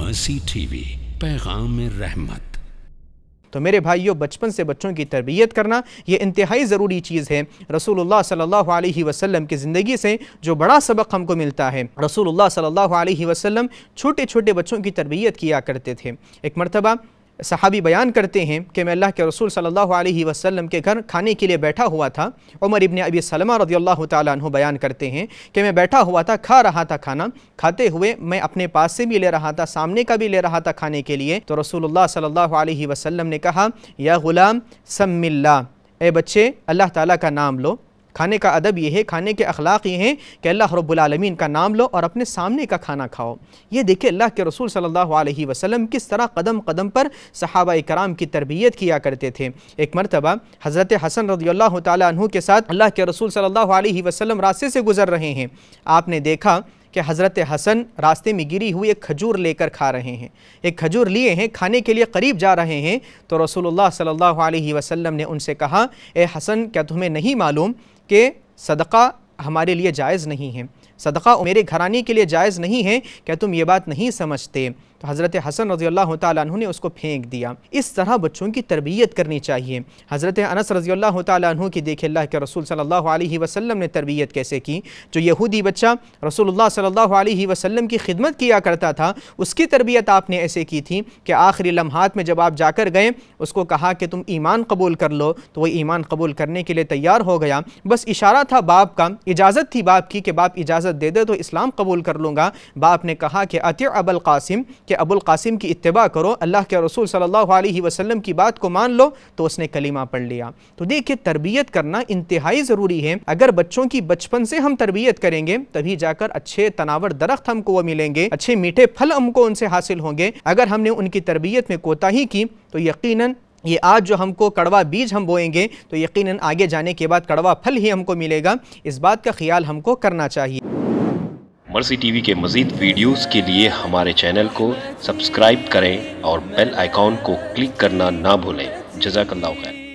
Mercy TV, पैगाम रहमत। तो मेरे भाइयों, बचपन से बच्चों की तरबियत करना ये इंतहाई ज़रूरी चीज़ है। रसूलुल्लाह सल्लल्लाहु अलैहि वसल्लम की ज़िंदगी से जो बड़ा सबक हमको मिलता है, रसूलुल्लाह सल्लल्लाहु अलैहि वसल्लम छोटे छोटे बच्चों की तरबियत किया करते थे। एक मरतबा सहाबी बयान करते हैं कि मैं अल्लाह के रसूल सल्लल्लाहु अलैहि वसल्लम के घर खाने के लिए बैठा हुआ था। उमर इब्न अबी सलमा रज़ियल्लाहु ताला अन्हु बयान करते हैं कि मैं बैठा हुआ था, खा रहा था खाना। खाते हुए मैं अपने पास से भी ले रहा था, सामने का भी ले रहा था खाने के लिए। तो रसूलुल्लाह सल्लल्लाहु अलैहि वसल्लम ने कहा, या गुलाम सम्मिल्लाह, ए बच्चे अल्लाह ताला का नाम लो। खाने का अदब ये है, खाने के अखलाक ये हैं कि अल्लाह रब्बुल आलमीन का नाम लो और अपने सामने का खाना खाओ। ये देखिए अल्लाह के रसूल सल्लल्लाहु अलैहि वसल्लम किस तरह कदम कदम पर सहाबा कराम की तरबियत किया करते थे। एक मरतबा हज़रत हसन रज़ियल्लाहु ताला अन्हु के साथ अल्लाह के रसूल सल्लल्लाहु अलैहि वसल्लम रास्ते से गुजर रहे हैं। आपने देखा कि हज़रत हसन रास्ते में गिरी हुई एक खजूर लेकर खा रहे हैं। एक खजूर लिए हैं, खाने के लिए करीब जा रहे हैं। तो रसूलुल्लाह सल्लल्लाहु अलैहि वसल्लम ने उनसे कहा, ए हसन, क्या तुम्हें नहीं मालूम कि सदका हमारे लिए जायज़ नहीं है, सदका मेरे घराने के लिए जायज़ नहीं है, क्या तुम ये बात नहीं समझते? तो हज़रत हसन रज़ियल्लाहु ताला अन्हु ने उसको फेंक दिया। इस तरह बच्चों की तरबियत करनी चाहिए। हज़रत अनस रज़ियल्लाहु ताला अन्हु की देखे अल्लाह के रसूल सल्लल्लाहु अलैहि वसल्लम ने तरबियत कैसे की। जो यहूदी बच्चा रसूलुल्लाह सल्लल्लाहु अलैहि वसल्लम की खिदमत किया करता था, उसकी तरबियत आपने ऐसे की थी कि आखिरी लम्हात में जब आप जाकर गए, उसको कहा कि तुम ईमान कबूल कर लो, तो वह ईमान कबूल करने के लिए तैयार हो गया। बस इशारा था बाप का, इजाज़त थी बाप की कि बाप इजाज़त दे दे तो इस्लाम कबूल कर लूँगा। बाप ने कहा कि अति अबुल कासिम, कि अबुल कासिम की इत्तिबा करो, अल्लाह के रसूल सल्लल्लाहु अलैहि वसल्लम की बात को मान लो। तो उसने कलीमा पढ़ लिया। तो देखिए तरबियत करना इंतहाई ज़रूरी है। अगर बच्चों की बचपन से हम तरबियत करेंगे तभी जाकर अच्छे तनावर दरख्त हमको वो मिलेंगे, अच्छे मीठे फल हमको उनसे हासिल होंगे। अगर हमने उनकी तरबियत में कोताही की तो यकीनन ये आज जो हमको कड़वा बीज हम बोएंगे तो यकीनन आगे जाने के बाद कड़वा फल ही हमको मिलेगा। इस बात का ख्याल हमको करना चाहिए। मर्सी टीवी के मज़ीद वीडियोस के लिए हमारे चैनल को सब्सक्राइब करें और बेल आइकॉन को क्लिक करना ना भूलें। जज़ाकल्लाहु खैर।